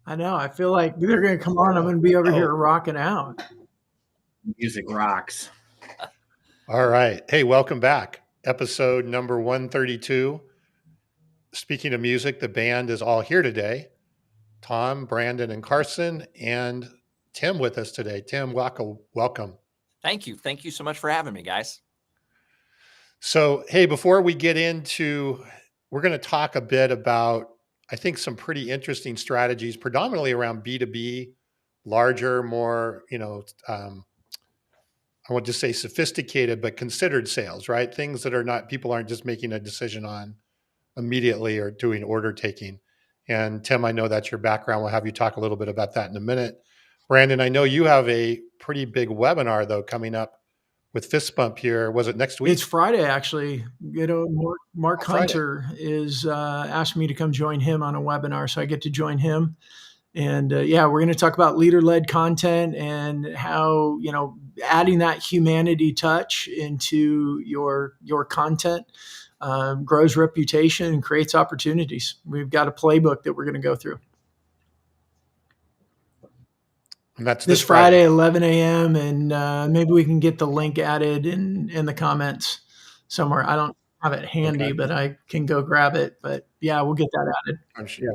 I know. I feel like they're going to come on. I'm going to be over here rocking out. Music rocks. All right. Hey, welcome back. Episode number 132. Speaking of music, the band is all here today. Tom, Brandon, and Carson, and Tim with us today. Tim Wackel, welcome. Thank you. Thank you so much for having me, guys. So, hey, before we get into, we're going to talk a bit about, I think, some pretty interesting strategies, predominantly around B2B, larger, more, I won't just say sophisticated, but considered sales, right? Things that are not, people aren't just making a decision on immediately or doing order taking. And Tim, I know that's your background. We'll have you talk a little bit about that in a minute. Brandon, I know you have a pretty big webinar though coming up with Fist Bump here. Was it next week? It's Friday, actually. Mark Hunter is asked me to come join him on a webinar, so I get to join him. And we're going to talk about leader-led content and how, adding that humanity touch into your content grows reputation and creates opportunities. We've got a playbook that we're going to go through. And that's this Friday, 11 a.m. And maybe we can get the link added in the comments somewhere. I don't have it handy, but I can go grab it. But yeah, we'll get that added. I'm sure.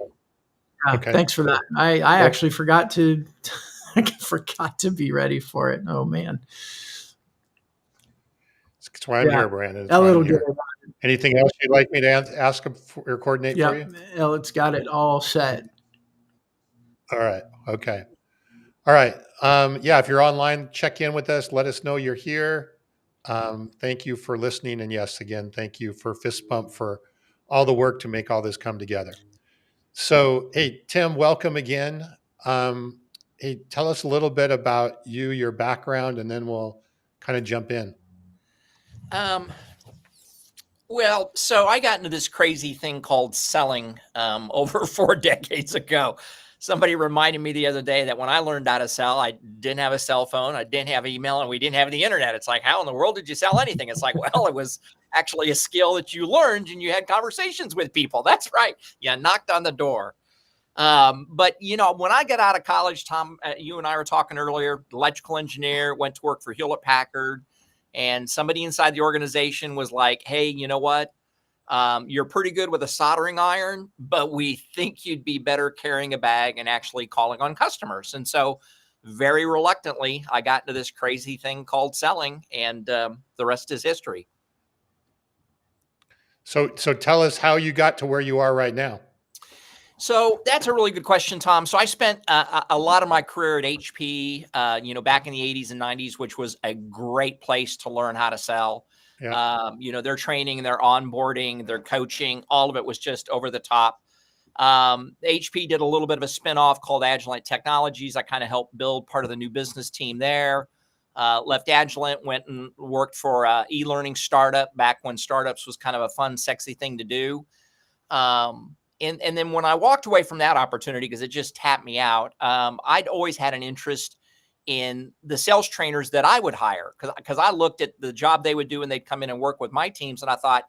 Okay. Thanks for that. I actually forgot to be ready for it. Oh man. That's why I'm here, Brandon. A little bit. Anything else you'd like me to ask or coordinate for you? Elliot's got it all set. All right. Okay. All right. If you're online, check in with us. Let us know you're here. Thank you for listening. And yes, again, thank you for Fist Bump for all the work to make all this come together. So, hey, Tim, welcome again. Hey, tell us a little bit about you, your background, and then we'll kind of jump in. So I got into this crazy thing called selling over 4 decades ago. Somebody reminded me the other day that when I learned how to sell, I didn't have a cell phone, I didn't have email, and we didn't have the internet. It's like, how in the world did you sell anything? It's like, well, it was actually a skill that you learned and you had conversations with people. That's right. You knocked on the door. But when I got out of college, Tom, you and I were talking earlier, electrical engineer, went to work for Hewlett Packard, and somebody inside the organization was like, hey, you know what? You're pretty good with a soldering iron, but we think you'd be better carrying a bag and actually calling on customers. And so very reluctantly, I got into this crazy thing called selling, and the rest is history. So tell us how you got to where you are right now. So that's a really good question, Tom. So I spent a lot of my career at HP, back in the 80s and 90s, which was a great place to learn how to sell. Yeah. Their training, their onboarding, their coaching, all of it was just over the top. HP did a little bit of a spinoff called Agilent Technologies. I kind of helped build part of the new business team there. Left Agilent, went and worked for an e-learning startup back when startups was kind of a fun, sexy thing to do. And then when I walked away from that opportunity, because it just tapped me out, I'd always had an interest in the sales trainers that I would hire, because I looked at the job they would do and they'd come in and work with my teams. And I thought,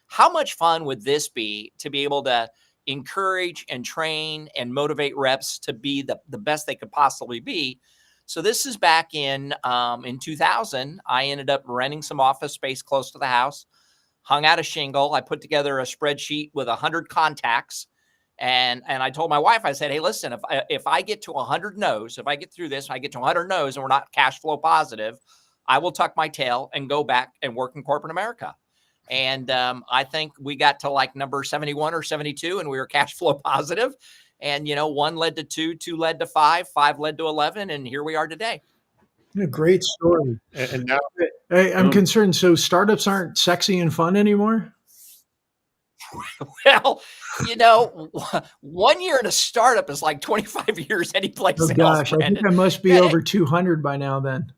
how much fun would this be to be able to encourage and train and motivate reps to be the best they could possibly be? So this is back in 2000. I ended up renting some office space close to the house, hung out a shingle. I put together a spreadsheet with 100 contacts. And I told my wife, I said, hey, listen, if I get to 100 no's, if I get through this, I get to 100 no's and we're not cash flow positive, I will tuck my tail and go back and work in corporate America. And I think we got to like number 71 or 72 and we were cash flow positive. And, 1 led to 2, 2 led to 5, 5 led to 11. And here we are today. A great story. And now I'm concerned. So startups aren't sexy and fun anymore? Well, 1 year in a startup is like 25 years any place else. Oh gosh, I think I must be over 200 by now then.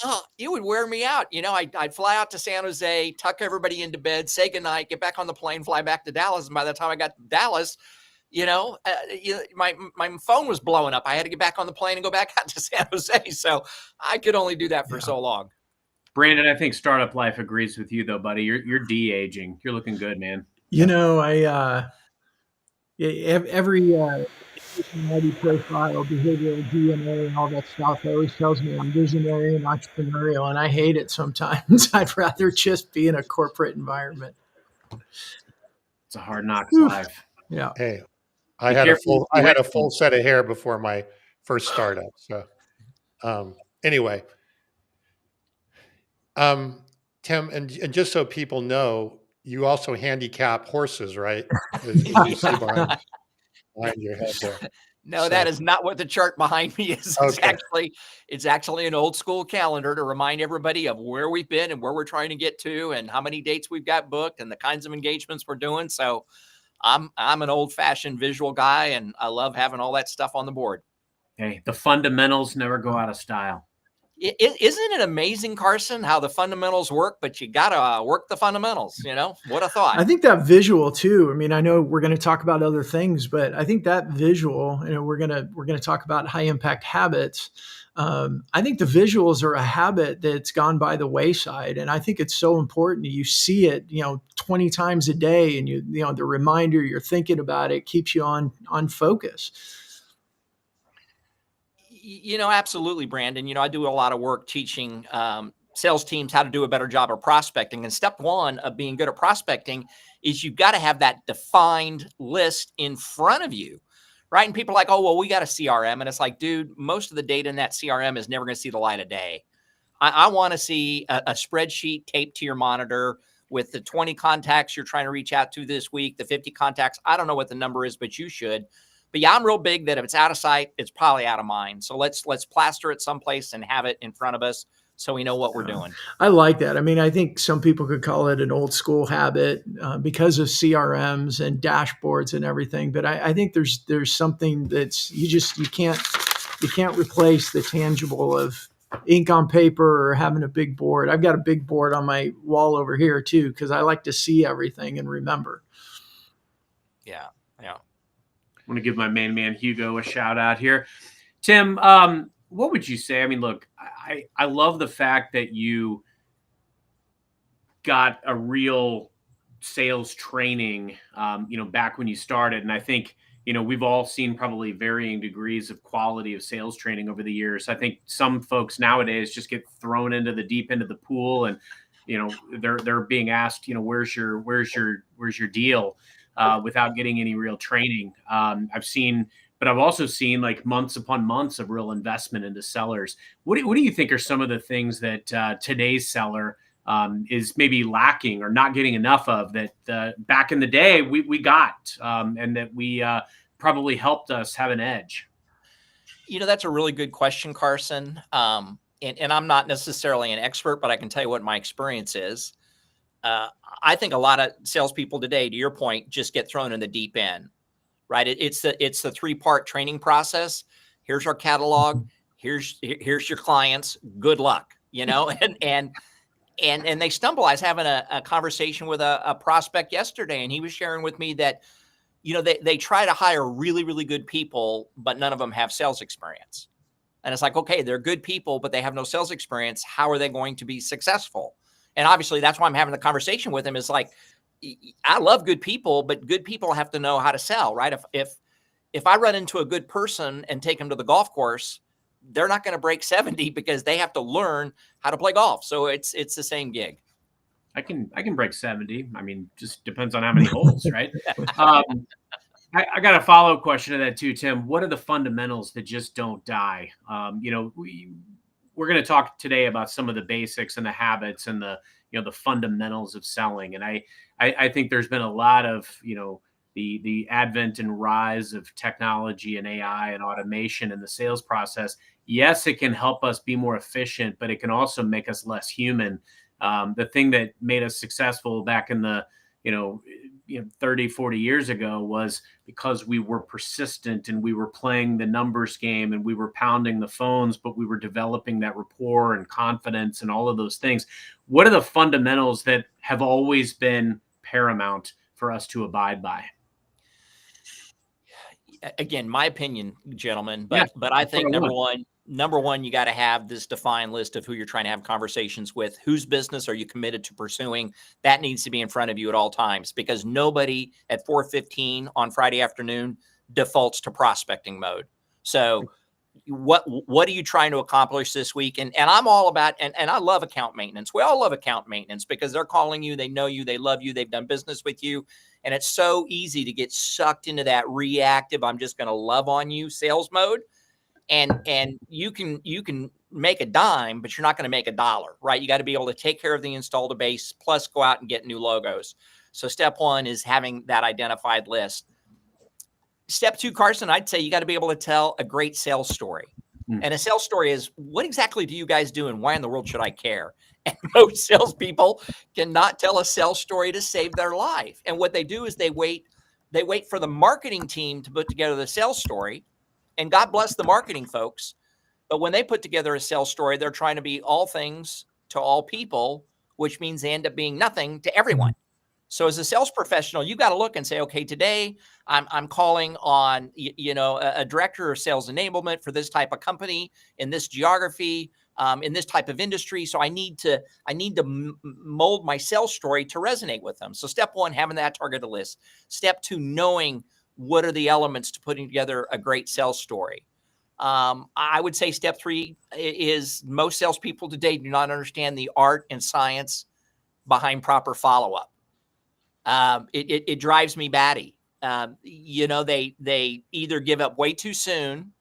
Oh, it would wear me out. I'd fly out to San Jose, tuck everybody into bed, say goodnight, get back on the plane, fly back to Dallas. And by the time I got to Dallas, my phone was blowing up. I had to get back on the plane and go back out to San Jose. So I could only do that for so long. Brandon, I think startup life agrees with you though, buddy. You're de-aging. You're looking good, man. I every personality profile, behavioral DNA, and all that stuff. It always tells me I'm visionary and entrepreneurial, and I hate it sometimes. I'd rather just be in a corporate environment. It's a hard knocks Oof. life. Yeah. Hey, I Be had a careful full set of hair before my first startup. So anyway, Tim, and just so people know, you also handicap horses, right? As you see behind your head there. No, So, that is not what the chart behind me is. okay. It's actually an old school calendar to remind everybody of where we've been and where we're trying to get to and how many dates we've got booked and the kinds of engagements we're doing. So I'm an old fashioned visual guy and I love having all that stuff on the board. Hey, the fundamentals never go out of style. Isn't it amazing, Carson, how the fundamentals work, but you got to work the fundamentals, you know? What a thought. I think that visual too. I mean, I know we're going to talk about other things, but I think that visual, we're going to talk about high impact habits. I think the visuals are a habit that's gone by the wayside. And I think it's so important. You see it, 20 times a day and the reminder, you're thinking about it, keeps you on focus. Absolutely, Brandon. I do a lot of work teaching sales teams how to do a better job of prospecting. And step one of being good at prospecting is you've got to have that defined list in front of you, right? And people are like, oh, well, we got a CRM. And it's like, dude, most of the data in that CRM is never going to see the light of day. I want to see a spreadsheet taped to your monitor with the 20 contacts you're trying to reach out to this week, the 50 contacts. I don't know what the number is, but you should. But yeah, I'm real big that if it's out of sight, it's probably out of mind. So let's plaster it someplace and have it in front of us so we know what we're doing. I like that. I mean, I think some people could call it an old school habit because of CRMs and dashboards and everything. But I think there's something that's you can't replace the tangible of ink on paper or having a big board. I've got a big board on my wall over here too because I like to see everything and remember. Yeah. I want to give my main man Hugo a shout out here. Tim, what would you say? I mean, look, I love the fact that you got a real sales training, back when you started. And I think, we've all seen probably varying degrees of quality of sales training over the years. I think some folks nowadays just get thrown into the deep end of the pool and, they're being asked, where's your deal? Without getting any real training. But I've also seen like months upon months of real investment into sellers. What do you think are some of the things that today's seller is maybe lacking or not getting enough of that back in the day we got and that we probably helped us have an edge? That's a really good question, Carson. And I'm not necessarily an expert, but I can tell you what my experience is. I think a lot of salespeople today, to your point, just get thrown in the deep end, right? It's the 3-part training process. Here's our catalog. Here's your clients. Good luck, and they stumble. I was having a conversation with a prospect yesterday, and he was sharing with me that, they try to hire really, really good people, but none of them have sales experience. And it's like, okay, they're good people, but they have no sales experience. How are they going to be successful? And obviously that's why I'm having the conversation with him is like, I love good people, but good people have to know how to sell, right? If I run into a good person and take them to the golf course, they're not going to break 70 because they have to learn how to play golf. So it's the same gig. I can break 70. I mean, just depends on how many holes, right? I got a follow-up question to that too, Tim. What are the fundamentals that just don't die? We're going to talk today about some of the basics and the habits and the fundamentals of selling. And I think there's been a lot of, the advent and rise of technology and AI and automation in the sales process. Yes, it can help us be more efficient, but it can also make us less human. The thing that made us successful back in the, 30, 40 years ago was because we were persistent and we were playing the numbers game and we were pounding the phones, but we were developing that rapport and confidence and all of those things. What are the fundamentals that have always been paramount for us to abide by? Again, my opinion, gentlemen, but I think number one, you got to have this defined list of who you're trying to have conversations with. Whose business are you committed to pursuing? That needs to be in front of you at all times because nobody at 4:15 on Friday afternoon defaults to prospecting mode. So what are you trying to accomplish this week? And I'm all about, and I love account maintenance. We all love account maintenance because they're calling you, they know you, they love you, they've done business with you. And it's so easy to get sucked into that reactive, I'm just going to love on you sales mode. And you can make a dime, but you're not going to make $1, right? You got to be able to take care of the installed base, plus go out and get new logos. So step one is having that identified list. Step two, Carson, I'd say you got to be able to tell a great sales story. And a sales story is, what exactly do you guys do and why in the world should I care? And most salespeople cannot tell a sales story to save their life. And what they do is they wait for the marketing team to put together the sales story. And God bless the marketing folks. But when they put together a sales story, they're trying to be all things to all people, which means they end up being nothing to everyone. So as a sales professional, you got to look and say, okay, today I'm calling on, a director of sales enablement for this type of company in this geography, in this type of industry. So I need to mold my sales story to resonate with them. So step one, having that targeted list. Step two, knowing what are the elements to putting together a great sales story. I would say step three is most salespeople today do not understand the art and science behind proper follow-up. It drives me batty. They either give up way too soon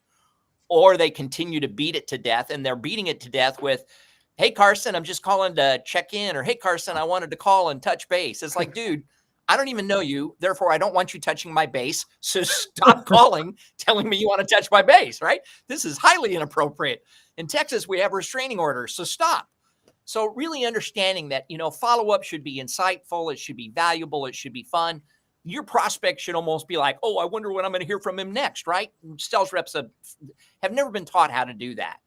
or they continue to beat it to death, and they're beating it to death with, hey, Carson, I'm just calling to check in, or hey, Carson, I wanted to call and touch base. It's like, dude, I don't even know you. Therefore, I don't want you touching my base. So stop calling, telling me you want to touch my base, right? This is highly inappropriate. In Texas, we have restraining orders. So stop. So really understanding that, follow-up should be insightful. It should be valuable. It should be fun. Your prospect should almost be like, oh, I wonder what I'm going to hear from him next, right? Sales reps have never been taught how to do that.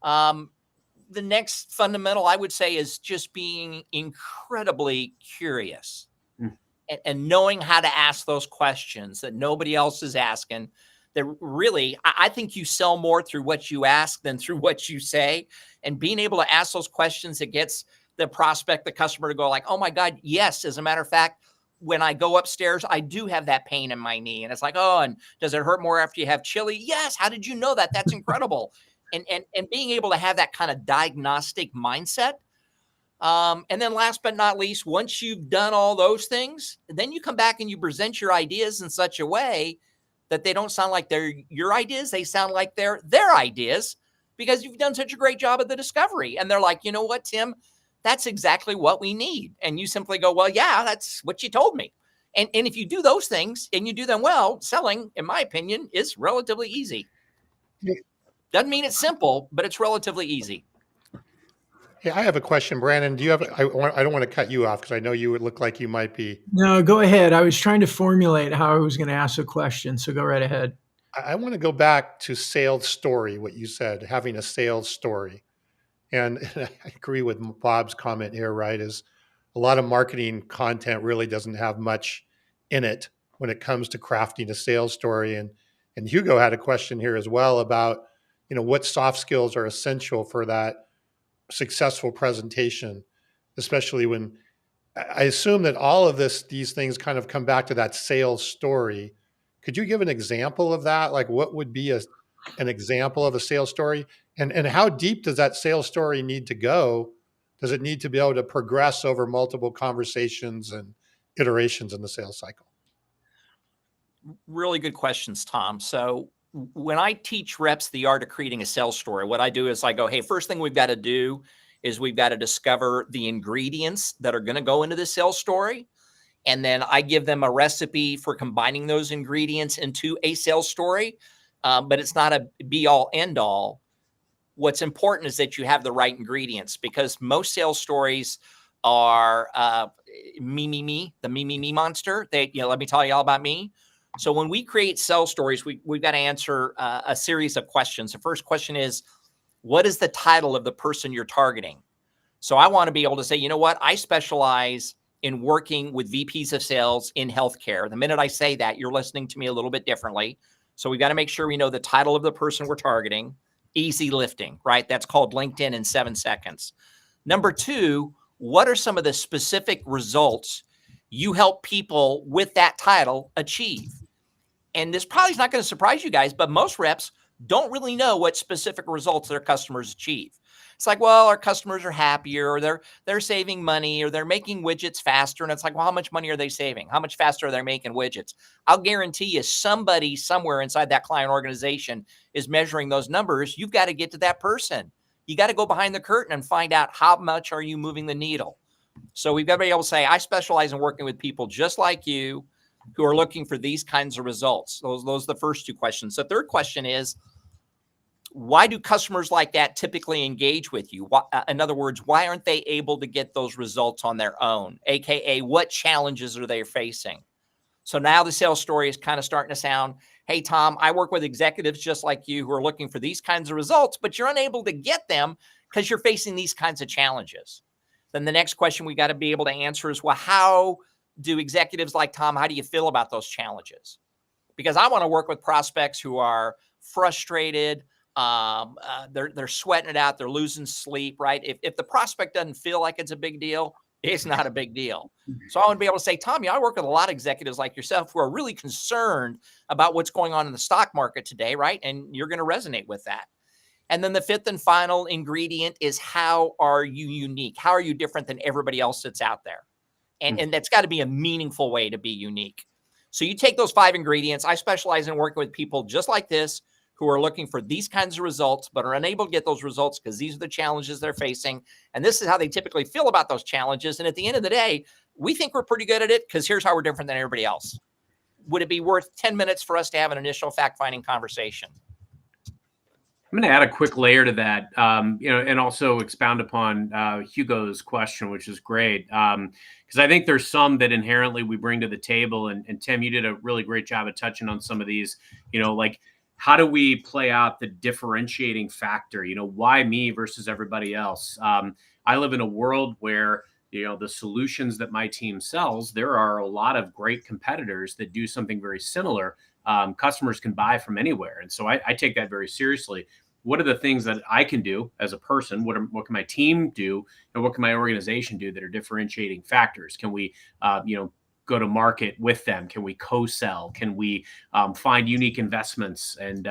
The next fundamental, I would say, is just being incredibly curious and knowing how to ask those questions that nobody else is asking. That really, I think you sell more through what you ask than through what you say. And being able to ask those questions, it gets the prospect, the customer to go like, oh my God, yes. As a matter of fact, when I go upstairs, I do have that pain in my knee. And it's like, oh, and does it hurt more after you have chili? Yes. How did you know that? That's incredible. And being able to have that kind of diagnostic mindset. And then last but not least, once you've done all those things, then you come back and you present your ideas in such a way that they don't sound like they're your ideas. They sound like they're their ideas because you've done such a great job at the discovery. And they're like, you know what, Tim, that's exactly what we need. And you simply go, well, yeah, that's what you told me. And if you do those things and you do them well, selling, in my opinion, is relatively easy. Doesn't mean it's simple, but it's relatively easy. Hey, I have a question, Brandon. Do you have? I don't want to cut you off because I know you would look like you might be. No, go ahead. I was trying to formulate how I was going to ask a question, so go right ahead. I want to go back to sales story. What you said, having a sales story, and I agree with Bob's comment here. Right, is a lot of marketing content really doesn't have much in it when it comes to crafting a sales story. And Hugo had a question here as well about what soft skills are essential for that successful presentation, especially when I assume that all of these things kind of come back to that sales story. Could you give an example of that? Like what would be an example of a sales story, and how deep does that sales story need to go? Does it need to be able to progress over multiple conversations and iterations in the sales cycle? Really good questions, Tom. So when I teach reps the art of creating a sales story, what I do is I go, hey, first thing we've got to do is we've got to discover the ingredients that are going to go into the sales story. And then I give them a recipe for combining those ingredients into a sales story. But it's not a be all end all. What's important is that you have the right ingredients, because most sales stories are the me monster. Let me tell you all about me. So when we create sales stories, we've got to answer a series of questions. The first question is, what is the title of the person you're targeting? So I want to be able to say, you know what? I specialize in working with VPs of sales in healthcare. The minute I say that, you're listening to me a little bit differently. So we've got to make sure we know the title of the person we're targeting. Easy lifting, right? That's called LinkedIn in 7 seconds. Number two, what are some of the specific results you help people with that title achieve? And this probably is not going to surprise you guys, but most reps don't really know what specific results their customers achieve. It's like, well, our customers are happier, or they're saving money, or they're making widgets faster. And it's like, well, how much money are they saving? How much faster are they making widgets? I'll guarantee you somebody somewhere inside that client organization is measuring those numbers. You've got to get to that person. You got to go behind the curtain and find out how much are you moving the needle. So we've got to be able to say, I specialize in working with people just like you who are looking for these kinds of results. Those are the first two questions. The third question is, why do customers like that typically engage with you? In other words, why aren't they able to get those results on their own? AKA, what challenges are they facing? So now the sales story is kind of starting to sound, hey, Tom, I work with executives just like you who are looking for these kinds of results, but you're unable to get them because you're facing these kinds of challenges. Then the next question we got to be able to answer is, well, how do executives like Tom, how do you feel about those challenges? Because I want to work with prospects who are frustrated, they're sweating it out, they're losing sleep, right? If the prospect doesn't feel like it's a big deal, it's not a big deal. So I want to be able to say, Tom, I work with a lot of executives like yourself who are really concerned about what's going on in the stock market today, right? And you're going to resonate with that. And then the fifth and final ingredient is, how are you unique? How are you different than everybody else that's out there? And that's got to be a meaningful way to be unique. So you take those 5 ingredients. I specialize in working with people just like this who are looking for these kinds of results, but are unable to get those results because these are the challenges they're facing. And this is how they typically feel about those challenges. And at the end of the day, we think we're pretty good at it because here's how we're different than everybody else. Would it be worth 10 minutes for us to have an initial fact-finding conversation? I'm going to add a quick layer to that, and also expound upon Hugo's question, which is great. Because I think there's some that inherently we bring to the table. And Tim, you did a really great job of touching on some of these, like, how do we play out the differentiating factor? Why me versus everybody else? I live in a world where, the solutions that my team sells, there are a lot of great competitors that do something very similar. Customers can buy from anywhere. And so I take that very seriously. What are the things that I can do as a person? What can my team do? And what can my organization do that are differentiating factors? Can we, go to market with them? Can we co-sell? Can we find unique investments and,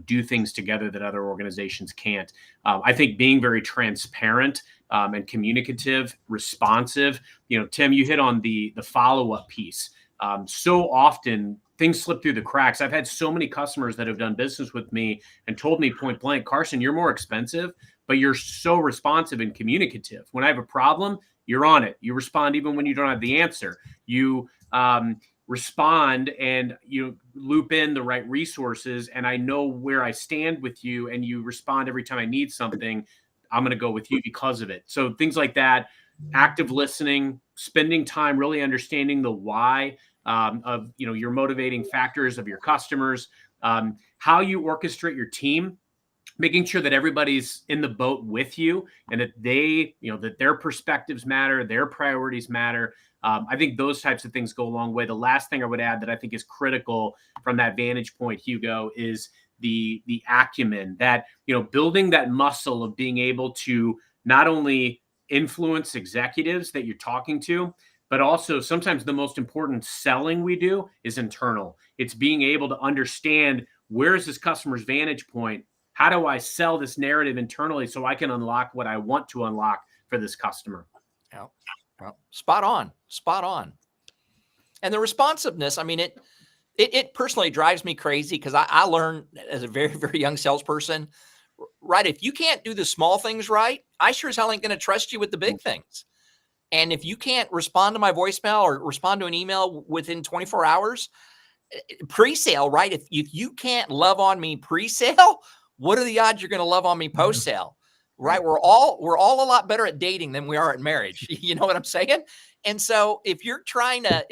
do things together that other organizations can't? I think being very transparent and communicative, responsive, Tim, you hit on the follow-up piece. So often things slip through the cracks. I've had so many customers that have done business with me and told me point blank, Carson, you're more expensive, but you're so responsive and communicative. When I have a problem, you're on it. You respond even when you don't have the answer. You respond and you loop in the right resources, and I know where I stand with you, and you respond every time I need something. I'm going to go with you because of it. So things like that, active listening, spending time really understanding the why of your motivating factors of your customers, how you orchestrate your team, making sure that everybody's in the boat with you and that they, that their perspectives matter, their priorities matter. I think those types of things go a long way. The last thing I would add that I think is critical from that vantage point, Hugo, is the acumen, that, building that muscle of being able to not only influence executives that you're talking to, but also sometimes the most important selling we do is internal. It's being able to understand, where is this customer's vantage point? How do I sell this narrative internally so I can unlock what I want to unlock for this customer? Yeah. Well, spot on. And the responsiveness, I mean, it personally drives me crazy because I learned as a very, very young salesperson, right? If you can't do the small things right, I sure as hell ain't going to trust you with the big things. And if you can't respond to my voicemail or respond to an email within 24 hours, pre-sale, right? If you can't love on me pre-sale, what are the odds you're going to love on me post-sale? Right? We're all a lot better at dating than we are at marriage. You know what I'm saying? And so if you're trying to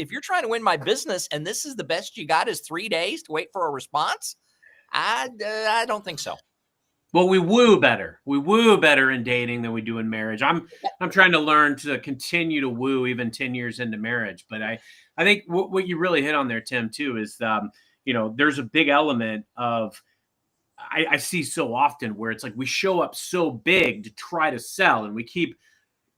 win my business and this is the best you got is 3 days to wait for a response, I don't think so. Well, we woo better. We woo better in dating than we do in marriage. I'm trying to learn to continue to woo even 10 years into marriage. But I think what you really hit on there, Tim, too, is, there's a big element of, I see so often where it's like we show up so big to try to sell and we keep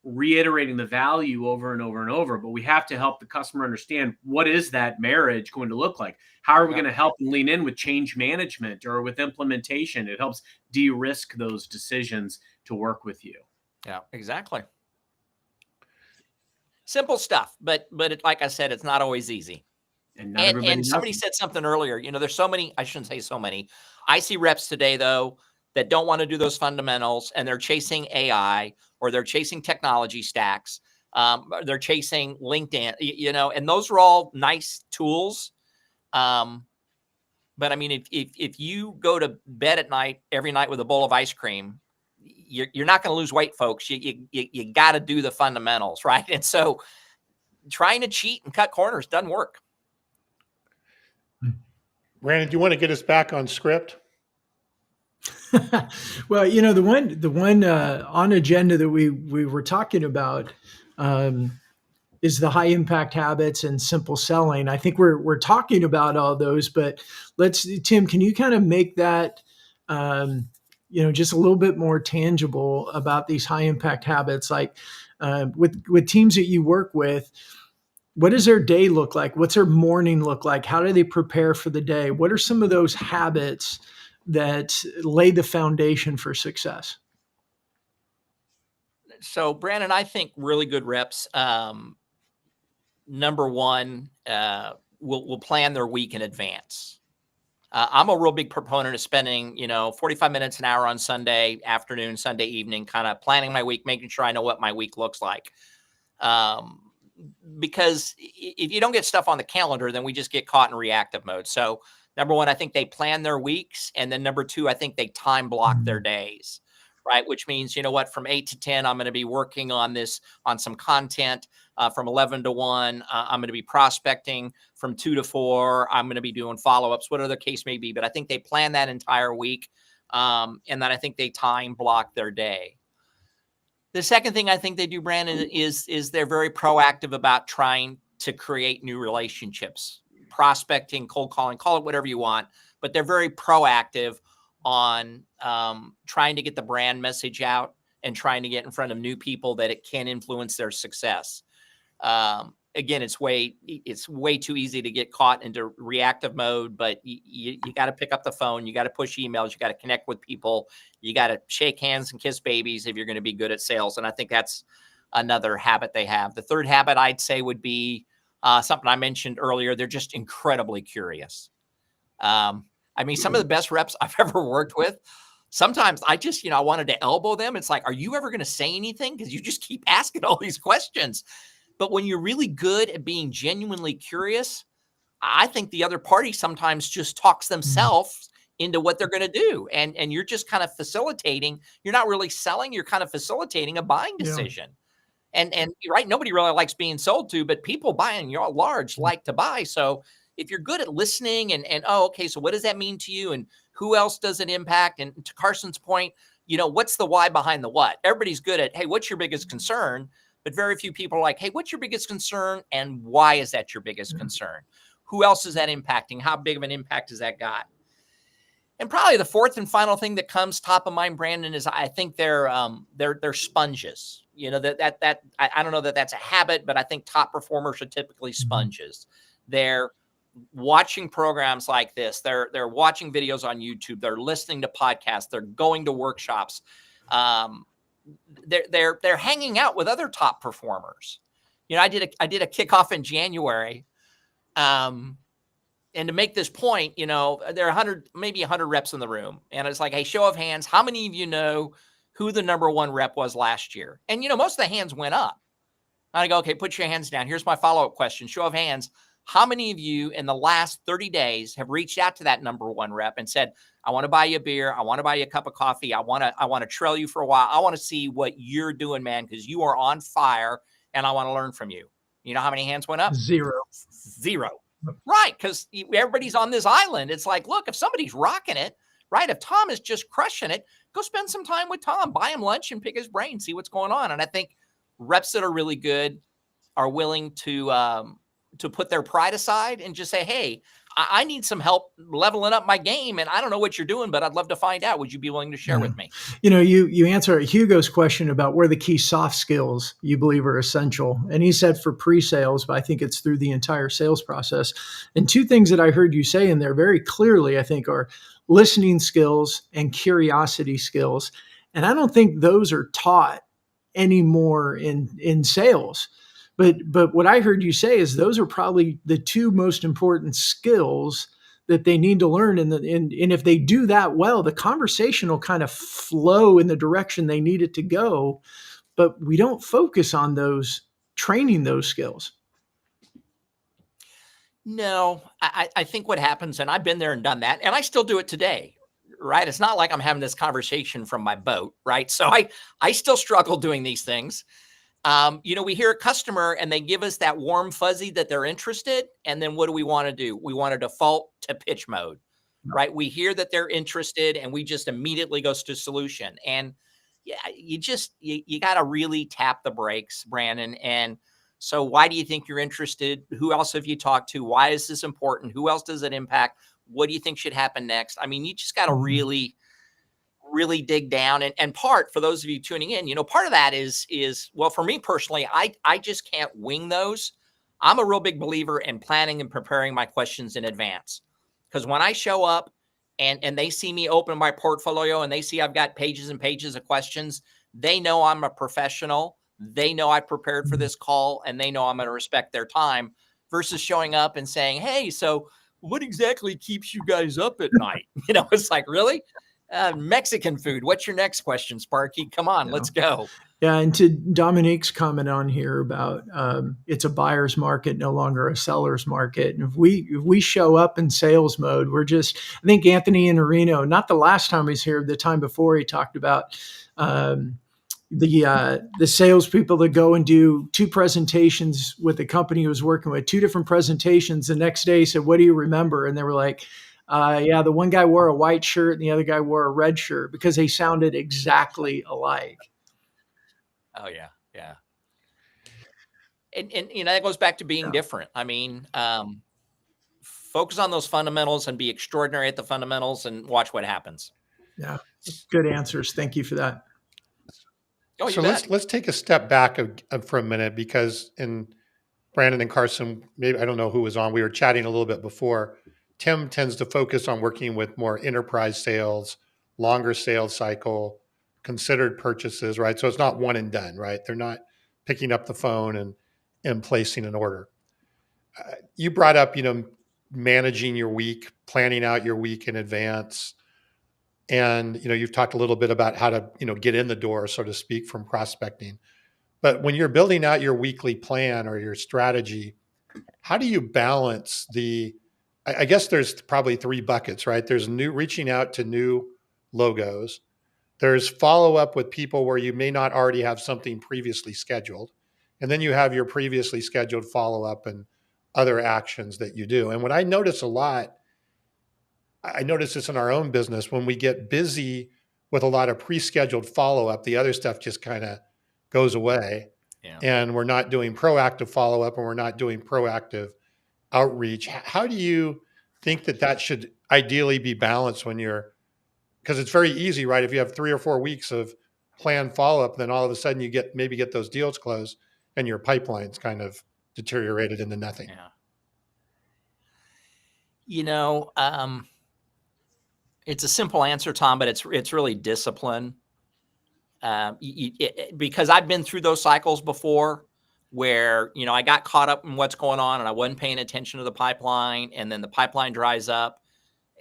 reiterating the value over and over and over, but we have to help the customer understand, what is that marriage going to look like? How are we going to help them lean in with change management or with implementation? It helps de-risk those decisions to work with you. Yeah, exactly. Simple stuff, but like I said, it's not always easy. And somebody said something earlier, there's so many, I shouldn't say so many. I see reps today, though, that don't want to do those fundamentals, and they're chasing AI, or they're chasing technology stacks. They're chasing LinkedIn, and those are all nice tools. But I mean, if you go to bed at night, every night with a bowl of ice cream, you're not going to lose weight, folks. You got to do the fundamentals, right? And so trying to cheat and cut corners doesn't work. Brandon, do you want to get us back on script? Well, the one on agenda that we were talking about is the high impact habits and simple selling. I think we're talking about all those, but Tim, can you kind of make that just a little bit more tangible about these high impact habits? Like with teams that you work with, what does their day look like? What's their morning look like? How do they prepare for the day? What are some of those habits that lay the foundation for success? So, Brandon, I think really good reps, number one, will plan their week in advance. I'm a real big proponent of spending, 45 minutes, an hour on Sunday afternoon, Sunday evening, kind of planning my week, making sure I know what my week looks like. Because if you don't get stuff on the calendar, then we just get caught in reactive mode. So number one, I think they plan their weeks. And then number two, I think they time block their days, right? Which means, from 8 to 10, I'm going to be working on some content. From 11 to 1, I'm going to be prospecting. From 2 to 4, I'm going to be doing follow-ups, whatever the case may be. But I think they plan that entire week. And then I think they time block their day. The second thing I think they do, Brandon, is they're very proactive about trying to create new relationships, prospecting, cold calling, call it whatever you want, but they're very proactive on trying to get the brand message out and trying to get in front of new people that it can influence their success. Again, it's way too easy to get caught into reactive mode, but you got to pick up the phone. You got to push emails. You got to connect with people. You got to shake hands and kiss babies if you're going to be good at sales. And I think that's another habit they have. The third habit I'd say would be something I mentioned earlier. They're just incredibly curious. Some of the best reps I've ever worked with, sometimes I just, I wanted to elbow them. It's like, are you ever going to say anything? Because you just keep asking all these questions. But when you're really good at being genuinely curious, I think the other party sometimes just talks themselves into what they're going to do. And you're just kind of facilitating. You're not really selling. You're kind of facilitating a buying decision. Yeah. And right, nobody really likes being sold to, but people buying large like to buy. So if you're good at listening and okay, so what does that mean to you? And who else does it impact? And to Carson's point, what's the why behind the what? Everybody's good at, hey, what's your biggest concern? But very few people are like, hey, what's your biggest concern? And why is that your biggest concern? Who else is that impacting? How big of an impact has that got? And probably the fourth and final thing that comes top of mind, Brandon, is I think they're sponges. I don't know that that's a habit, but I think top performers are typically sponges. They're watching programs like this. They're watching videos on YouTube. They're listening to podcasts. They're going to workshops. They're hanging out with other top performers. I did a kickoff in January. And to make this point, there are maybe 100 reps in the room. And it's like, hey, show of hands, how many of you know who the number one rep was last year? And, most of the hands went up. And I go, okay, put your hands down. Here's my follow-up question. Show of hands. How many of you in the last 30 days have reached out to that number one rep and said, I want to buy you a beer. I want to buy you a cup of coffee. I want to trail you for a while. I want to see what you're doing, man, because you are on fire and I want to learn from you. You know how many hands went up? Zero. Right. Because everybody's on this island. It's like, look, if somebody's rocking it, right? If Tom is just crushing it, go spend some time with Tom, buy him lunch and pick his brain, see what's going on. And I think reps that are really good are willing to put their pride aside and just say, hey, I need some help leveling up my game, and I don't know what you're doing, but I'd love to find out. Would you be willing to share with me? You answer Hugo's question about where the key soft skills you believe are essential. And he said for pre-sales, but I think it's through the entire sales process. And two things that I heard you say in there very clearly, I think, are listening skills and curiosity skills. And I don't think those are taught anymore in sales. But what I heard you say is those are probably the two most important skills that they need to learn. And if they do that well, the conversation will kind of flow in the direction they need it to go. But we don't focus on those, training those skills. No, I think what happens, and I've been there and done that, and I still do it today, right? It's not like I'm having this conversation from my boat, right? So I still struggle doing these things. We hear a customer and they give us that warm fuzzy that they're interested. And then what do we want to do? We want to default to pitch mode, right? We hear that they're interested and we just immediately goes to solution. And yeah, you got to really tap the brakes, Brandon. And so why do you think you're interested? Who else have you talked to? Why is this important? Who else does it impact? What do you think should happen next? I mean, you just got to really dig down. And part, for those of you tuning in, part of that is, well, for me personally, I just can't wing those. I'm a real big believer in planning and preparing my questions in advance. Because when I show up and they see me open my portfolio and they see I've got pages and pages of questions, they know I'm a professional. They know I prepared for this call and they know I'm going to respect their time versus showing up and saying, hey, so what exactly keeps you guys up at night? It's like, really? Mexican food. What's your next question, Sparky? Come on, let's go. Yeah, and to Dominique's comment on here about it's a buyer's market, no longer a seller's market. And if we show up in sales mode, I think Anthony Iannarino, not the last time he was here, the time before, he talked about the salespeople that go and do two presentations with the company he was working with, two different presentations. The next day he said, what do you remember? And they were like, the one guy wore a white shirt and the other guy wore a red shirt because they sounded exactly alike. Oh yeah. Yeah. And that goes back to being different. I mean, focus on those fundamentals and be extraordinary at the fundamentals and watch what happens. Yeah. Good answers. Thank you for that. Oh, so let's take a step back for a minute, because in Brandon and Carson, maybe, I don't know who was on, we were chatting a little bit before. Tim tends to focus on working with more enterprise sales, longer sales cycle, considered purchases, right? So it's not one and done, right? They're not picking up the phone and placing an order. You brought up, managing your week, planning out your week in advance. And, you've talked a little bit about how to, get in the door, so to speak, from prospecting. But when you're building out your weekly plan or your strategy, how do you balance I guess there's probably three buckets, right? There's reaching out to new logos. There's follow-up with people where you may not already have something previously scheduled. And then you have your previously scheduled follow-up and other actions that you do. And what I notice a lot, I notice this in our own business, when we get busy with a lot of pre-scheduled follow-up, the other stuff just kind of goes away. Yeah. And we're not doing proactive follow-up and we're not doing proactive outreach. How do you think that should ideally be balanced because it's very easy, right? If you have 3 or 4 weeks of planned follow-up, then all of a sudden you get those deals closed and your pipeline's kind of deteriorated into nothing. Yeah. It's a simple answer, Tom, but it's really discipline. Because I've been through those cycles before where, I got caught up in what's going on and I wasn't paying attention to the pipeline, and then the pipeline dries up,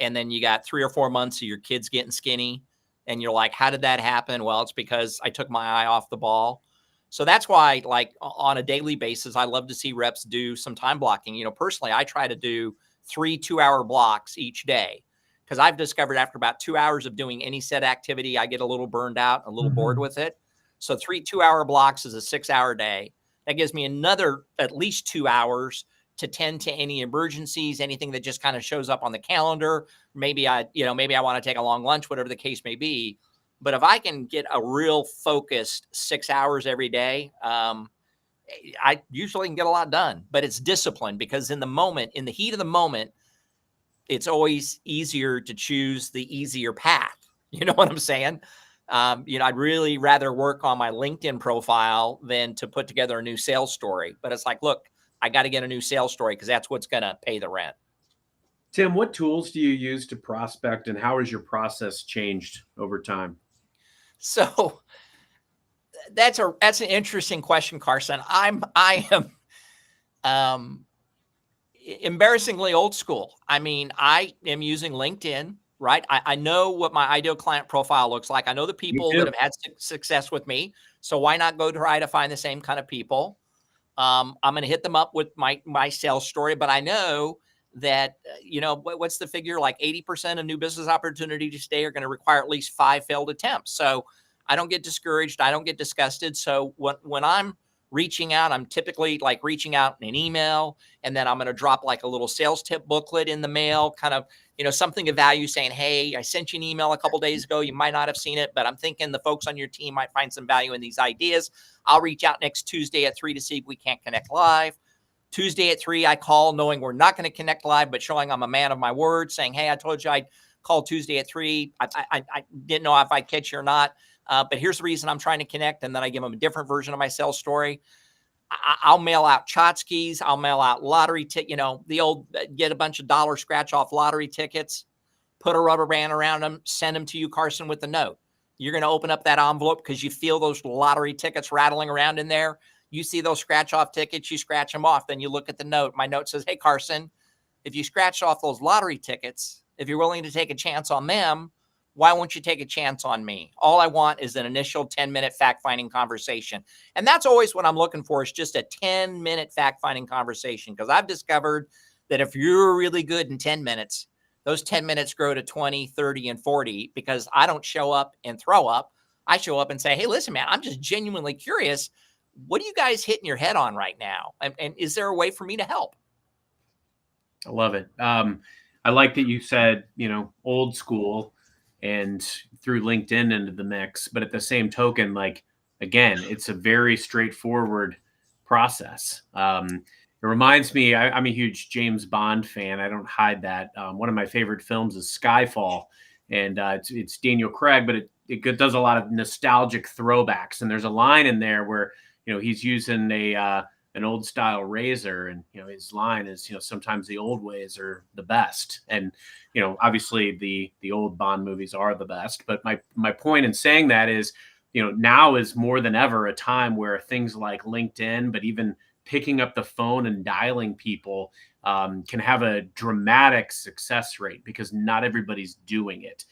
and then you got 3 or 4 months of your kids getting skinny and you're like, how did that happen? Well, it's because I took my eye off the ball. So that's why, like, on a daily basis, I love to see reps do some time blocking. Personally, I try to do 3 2-hour blocks each day, because I've discovered after about 2 hours of doing any set activity, I get a little burned out, a little bored with it. So 3 2-hour blocks is a 6-hour day. That gives me another at least 2 hours to tend to any emergencies, anything that just kind of shows up on the calendar. Maybe I want to take a long lunch, whatever the case may be. But if I can get a real focused 6 hours every day, I usually can get a lot done. But it's discipline, because in the heat of the moment, it's always easier to choose the easier path. You know what I'm saying? I'd really rather work on my LinkedIn profile than to put together a new sales story. But it's like, look, I got to get a new sales story because that's what's going to pay the rent. Tim, what tools do you use to prospect, and how has your process changed over time? So that's an interesting question, Carson. I am embarrassingly old school. I mean, I am using LinkedIn, right? I know what my ideal client profile looks like. I know the people that have had success with me. So why not go try to find the same kind of people? I'm going to hit them up with my sales story, but I know that, what's the figure? Like 80% of new business opportunities today are going to require at least 5 failed attempts. So I don't get discouraged. I don't get disgusted. So when I'm reaching out, I'm typically like reaching out in an email, and then I'm going to drop like a little sales tip booklet in the mail, kind of, something of value saying, hey, I sent you an email a couple days ago. You might not have seen it, but I'm thinking the folks on your team might find some value in these ideas. I'll reach out next Tuesday at 3 to see if we can't connect live. Tuesday at 3, I call knowing we're not going to connect live, but showing I'm a man of my word, saying, hey, I told you I'd call Tuesday at 3. I didn't know if I'd catch you or not. But here's the reason I'm trying to connect. And then I give them a different version of my sales story. I'll mail out tchotchkes. I'll mail out lottery ticket, the old get a bunch of dollar scratch off lottery tickets, put a rubber band around them, send them to you, Carson, with a note. You're going to open up that envelope because you feel those lottery tickets rattling around in there. You see those scratch off tickets, you scratch them off. Then you look at the note. My note says, hey, Carson, if you scratch off those lottery tickets, if you're willing to take a chance on them, why won't you take a chance on me? All I want is an initial 10-minute fact-finding conversation. And that's always what I'm looking for, is just a 10-minute fact-finding conversation. Because I've discovered that if you're really good in 10 minutes, those 10 minutes grow to 20, 30, and 40, because I don't show up and throw up. I show up and say, hey, listen, man, I'm just genuinely curious. What are you guys hitting your head on right now? And is there a way for me to help? I love it. I like that you said, old school and threw LinkedIn into the mix, but at the same token, like, again, it's a very straightforward process. It reminds me, I'm a huge James Bond fan. I don't hide that. One of my favorite films is Skyfall, and it's Daniel Craig, but it does a lot of nostalgic throwbacks. And there's a line in there where, he's using an old style razor, and his line is, sometimes the old ways are the best. And obviously the old Bond movies are the best, but my point in saying that is, now is more than ever a time where things like LinkedIn, but even picking up the phone and dialing people can have a dramatic success rate, because not everybody's doing it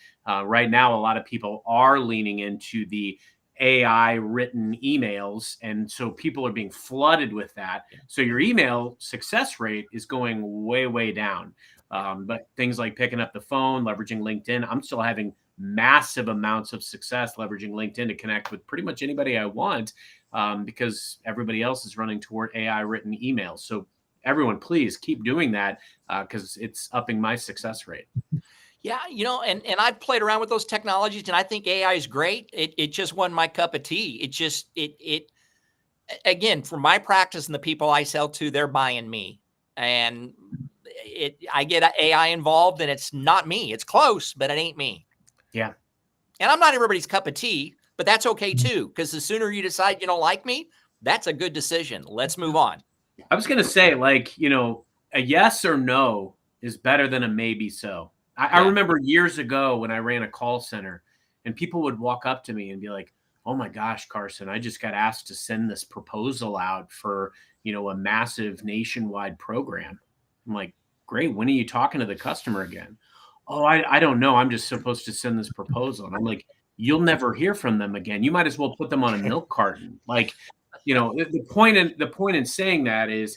right now. A lot of people are leaning into the AI written emails. And so people are being flooded with that. So your email success rate is going way, way down. But things like picking up the phone, leveraging LinkedIn, I'm still having massive amounts of success leveraging LinkedIn to connect with pretty much anybody I want, because everybody else is running toward AI written emails. So everyone, please keep doing that, because it's upping my success rate. Yeah, and I've played around with those technologies, and I think AI is great. It just wasn't my cup of tea. It again, for my practice and the people I sell to, they're buying me, and I get AI involved, and it's not me. It's close, but it ain't me. Yeah, and I'm not everybody's cup of tea, but that's okay too, because the sooner you decide you don't like me, that's a good decision. Let's move on. I was gonna say, like, a yes or no is better than a maybe so. I remember years ago when I ran a call center, and people would walk up to me and be like, oh my gosh, Carson, I just got asked to send this proposal out for, a massive nationwide program. I'm like, great. When are you talking to the customer again? Oh, I don't know. I'm just supposed to send this proposal. And I'm like, you'll never hear from them again. You might as well put them on a milk carton. Like, the point in saying that is,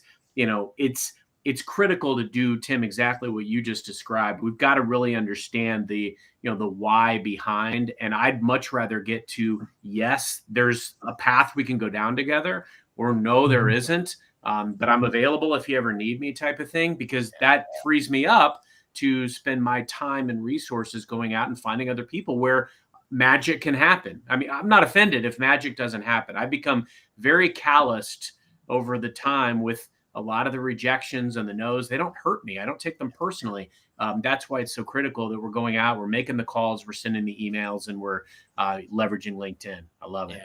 it's critical to do, Tim, exactly what you just described. We've got to really understand the why behind. And I'd much rather get to, yes, there's a path we can go down together, or no, there isn't. But I'm available if you ever need me, type of thing, because that frees me up to spend my time and resources going out and finding other people where magic can happen. I mean, I'm not offended if magic doesn't happen. I've become very calloused over the time with a lot of the rejections and the no's. They don't hurt me. I don't take them personally. That's why it's so critical that we're going out, we're making the calls, we're sending the emails, and we're leveraging LinkedIn. I love it.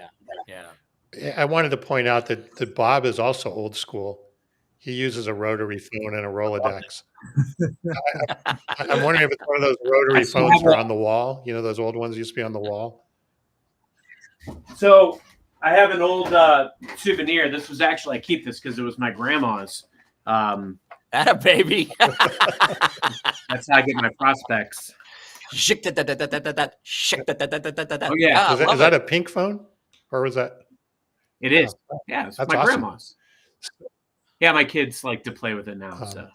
Yeah. I wanted to point out that Bob is also old school. He uses a rotary phone and a Rolodex. I'm wondering if it's one of those rotary phones that are on the wall. You know, those old ones used to be on the wall. So I have an old souvenir. This was actually, I keep this because it was my grandma's. That a baby. That's how I get my prospects. Oh yeah. Is that a pink phone, or was that? It is. Yeah, it's my awesome. grandma's. Yeah, my kids like to play with it now. So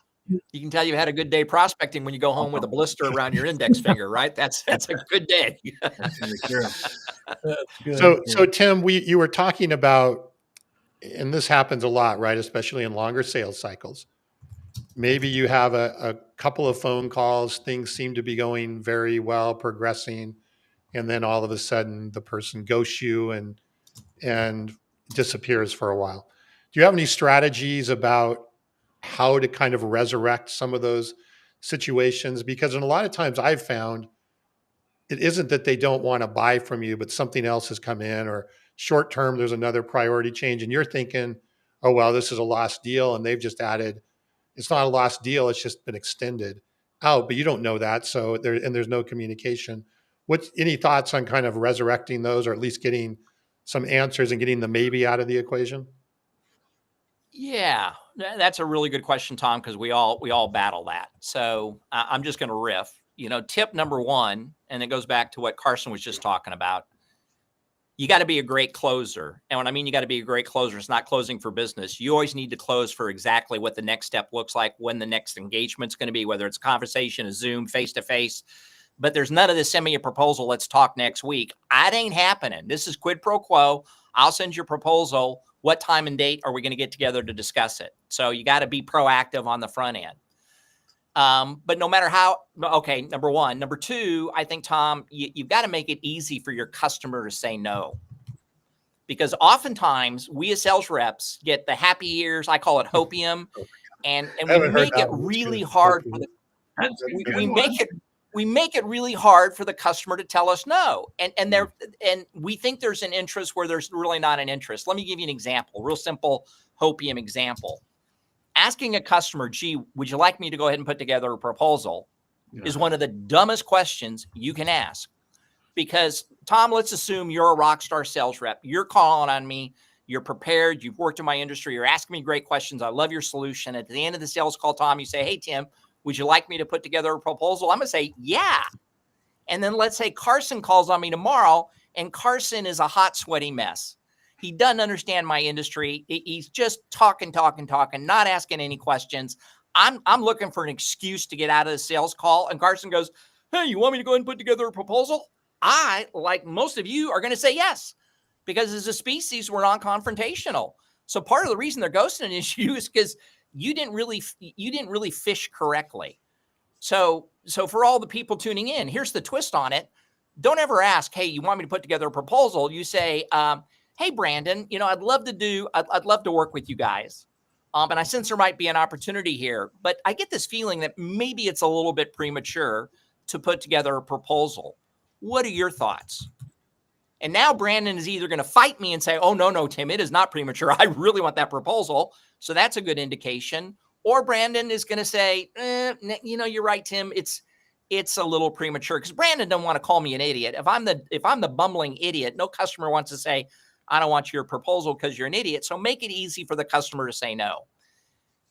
you can tell you had a good day prospecting when you go home with a blister around your index finger, right? That's a good day. that's very true. So Tim, you were talking about, and this happens a lot, right? Especially in longer sales cycles. Maybe you have a couple of phone calls, things seem to be going very well, progressing, and then all of a sudden the person ghosts you and disappears for a while. Do you have any strategies about how to kind of resurrect some of those situations? Because in a lot of times I've found it isn't that they don't want to buy from you, but something else has come in, or short term, there's another priority change. And you're thinking, oh, well, this is a lost deal. And they've just added, it's not a lost deal. It's just been extended out, but you don't know that. So there's no communication. Any thoughts on kind of resurrecting those, or at least getting some answers and getting the maybe out of the equation? Yeah, that's a really good question, Tom, because we all battle that. So I'm just going to riff. You know, tip number one, and it goes back to what Carson was just talking about. You got to be a great closer. And when I mean you got to be a great closer, it's not closing for business. You always need to close for exactly what the next step looks like, when the next engagement's going to be, whether it's a conversation, a Zoom, face-to-face. But there's none of this, send me a proposal, let's talk next week. That ain't happening. This is quid pro quo. I'll send you a proposal. What time and date are we going to get together to discuss it? So you got to be proactive on the front end. But no matter how, okay, number one. Number two, I think, Tom, you've got to make it easy for your customer to say no. Because oftentimes we as sales reps get the happy ears, I call it hopium, and we make it really hard for we make it really hard for the customer to tell us no. And we think there's an interest where there's really not an interest. Let me give you an example, real simple hopium example. Asking a customer, gee, would you like me to go ahead and put together a proposal, is one of the dumbest questions you can ask. Because, Tom, let's assume you're a rock star sales rep. You're calling on me. You're prepared. You've worked in my industry. You're asking me great questions. I love your solution. At the end of the sales call, Tom, you say, hey, Tim, would you like me to put together a proposal? I'm going to say, yeah. And then let's say Carson calls on me tomorrow, and Carson is a hot, sweaty mess. He doesn't understand my industry. He's just talking, not asking any questions. I'm looking for an excuse to get out of the sales call. And Carson goes, hey, you want me to go ahead and put together a proposal? I, like most of you, are going to say yes, because as a species, we're non-confrontational. So part of the reason they're ghosting you is because you didn't really fish correctly. So for all the people tuning in, here's the twist on it. Don't ever ask, hey, you want me to put together a proposal? You say, hey, Brandon, I'd love to work with you guys. And I sense there might be an opportunity here, but I get this feeling that maybe it's a little bit premature to put together a proposal. What are your thoughts? And now Brandon is either going to fight me and say, oh, no, Tim, it is not premature. I really want that proposal. So that's a good indication. Or Brandon is going to say, you're right, Tim. It's a little premature, because Brandon doesn't want to call me an idiot. If I'm the bumbling idiot, no customer wants to say, I don't want your proposal because you're an idiot. So make it easy for the customer to say no.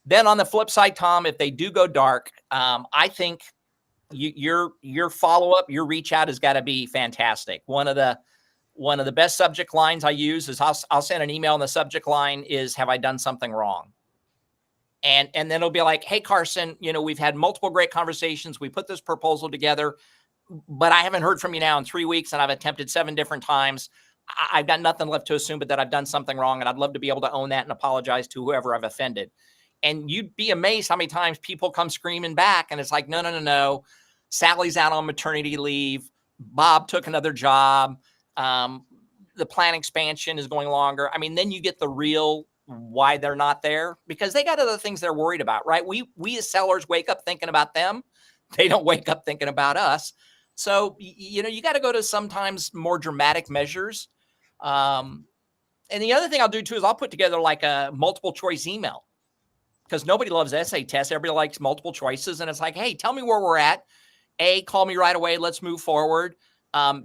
Then on the flip side, Tom, if they do go dark, I think your follow-up, your reach out has got to be fantastic. One of the best subject lines I use is I'll send an email and the subject line is, have I done something wrong? And then it'll be like, hey, Carson, we've had multiple great conversations. We put this proposal together, but I haven't heard from you now in 3 weeks, and I've attempted 7 different times. I've got nothing left to assume but that I've done something wrong, and I'd love to be able to own that and apologize to whoever I've offended. And you'd be amazed how many times people come screaming back, and it's like, no. Sally's out on maternity leave. Bob took another job. The plan expansion is going longer. I mean, then you get the real why they're not there, because they got other things they're worried about, right? We as sellers wake up thinking about them. they don't wake up thinking about us. So, you know, you got to go to sometimes more dramatic measures. And the other thing I'll do too is I'll put together like a multiple choice email, because nobody loves essay tests. Everybody likes multiple choices. And it's like, hey, tell me where we're at. A, call me right away. Let's move forward.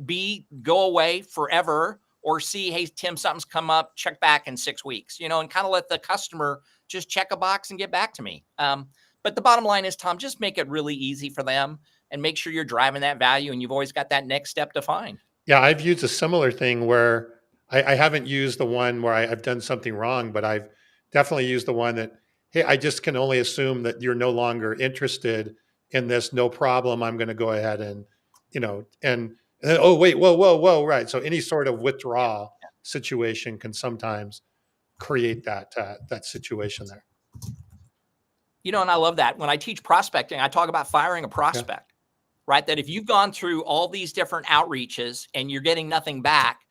B, go away forever. Or C, hey, Tim, something's come up. Check back in 6 weeks, you know, and kind of let the customer just check a box and get back to me. But the bottom line is, Tom, just make it really easy for them and make sure you're driving that value, and you've always got that next step defined. Yeah, I've used a similar thing where I haven't used the one where I've done something wrong, but I've definitely used the one that, hey, I just can only assume that you're no longer interested in this. No problem. I'm going to go ahead and, you know, and then, oh, wait, whoa. Right. So any sort of withdrawal situation can sometimes create that situation there. You know, and I love that. When I teach prospecting, I talk about firing a prospect, right? That if you've gone through all these different outreaches and you're getting nothing back,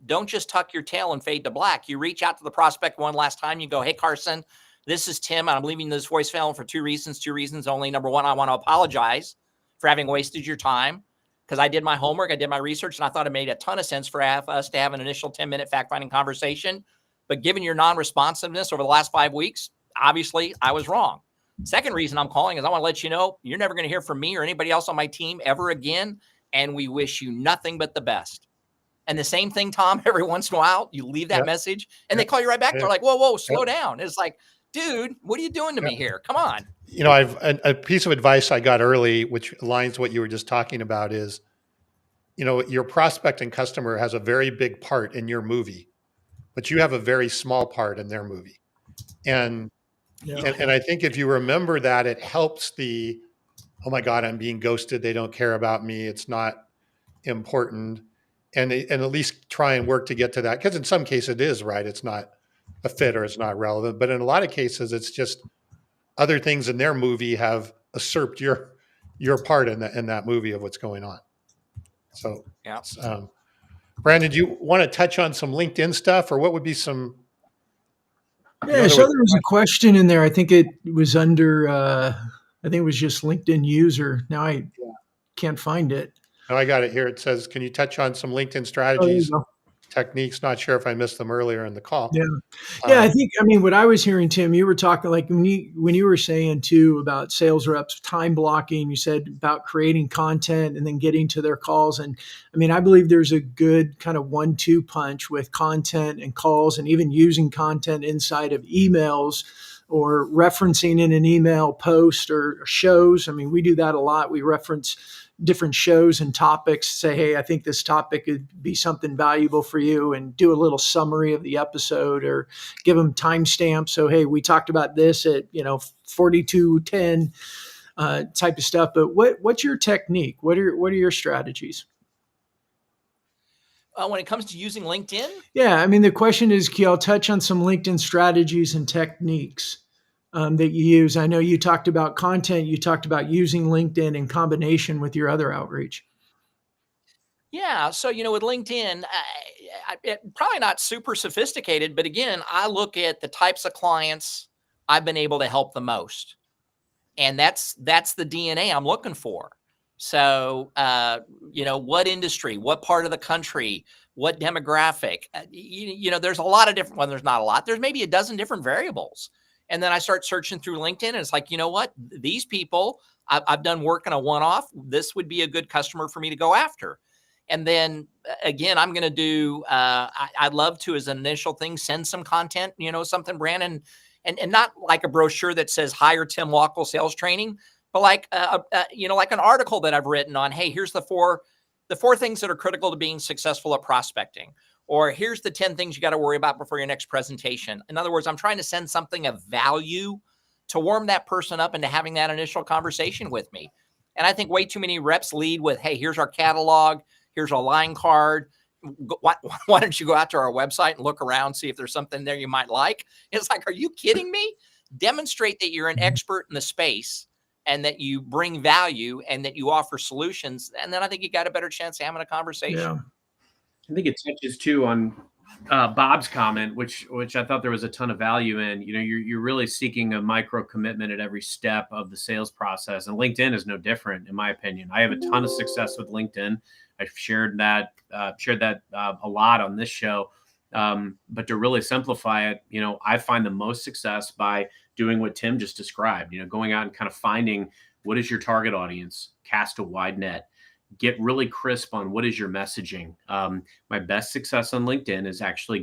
don't just tuck your tail and fade to black. You reach out to the prospect one last time. You go, hey, Carson, this is Tim, and I'm leaving this voicemail for two reasons only. Number one, I want to apologize for having wasted your time, because I did my homework, I did my research, and I thought it made a ton of sense for us to have an initial 10-minute fact-finding conversation. But given your non-responsiveness over the last 5 weeks, obviously I was wrong. Second reason I'm calling is I want to let you know you're never going to hear from me or anybody else on my team ever again, and we wish you nothing but the best. And the same thing, Tom, every once in a while, you leave that message, and they call you right back. They're like, whoa, slow down. It's like, dude, what are you doing to me here? Come on. You know, I've a piece of advice I got early, which aligns what you were just talking about, is, you know, your prospect and customer has a very big part in your movie, but you have a very small part in their movie. And I think if you remember that, it helps the, oh my God, I'm being ghosted. They don't care about me. It's not important. And at least try and work to get to that. Because in some cases it is, right. It's not a fit or it's not relevant. But in a lot of cases, it's just other things in their movie have usurped your part in that movie of what's going on. So, Brandon, do you want to touch on some LinkedIn stuff, or what would be some? Yeah, so there was a question in there. I think it was under, I think it was just LinkedIn user. Now I can't find it. Oh, I got it here. It says, can you touch on some LinkedIn strategies, techniques? Not sure if I missed them earlier in the call. Yeah. I think, I mean, what I was hearing, Tim, you were talking like when you were saying too about sales reps, time blocking, you said about creating content and then getting to their calls. And I mean, I believe there's a good kind of 1-2 punch with content and calls, and even using content inside of emails or referencing in an email post or shows. I mean, we do that a lot. We reference different shows and topics, say, hey, I think this topic could be something valuable for you, and do a little summary of the episode or give them timestamps. So, hey, we talked about this at, 42:10 type of stuff. But what's your technique? What are your strategies? When it comes to using LinkedIn? Yeah. I mean, the question is, I'll touch on some LinkedIn strategies and techniques that you use. I know you talked about content. You talked about using LinkedIn in combination with your other outreach. Yeah. So, with LinkedIn, probably not super sophisticated, but again, I look at the types of clients I've been able to help the most. And that's the DNA I'm looking for. So, what industry, what part of the country, what demographic, there's a lot of different, well, there's not a lot, there's maybe a dozen different variables. And then I start searching through LinkedIn, and it's like, you know what? These people, I've done work in a one-off. This would be a good customer for me to go after. And then again, I'm going to do, I'd love to, as an initial thing, send some content, something, Brandon, and not like a brochure that says hire Tim Wackel sales training, but like, like an article that I've written on, hey, here's the four things that are critical to being successful at prospecting. Or here's the 10 things you got to worry about before your next presentation. In other words, I'm trying to send something of value to warm that person up into having that initial conversation with me. And I think way too many reps lead with, hey, here's our catalog. Here's a line card. Why don't you go out to our website and look around, see if there's something there you might like? It's like, are you kidding me? Demonstrate that you're an expert in the space and that you bring value and that you offer solutions. And then I think you got a better chance of having a conversation. Yeah. I think it touches too on Bob's comment, which I thought there was a ton of value in. You're really seeking a micro commitment at every step of the sales process, and LinkedIn is no different, in my opinion. I have a ton of success with LinkedIn. I've shared that a lot on this show. But to really simplify it, I find the most success by doing what Tim just described. Going out and kind of finding what is your target audience, cast a wide net. Get really crisp on what is your messaging. My best success on LinkedIn is actually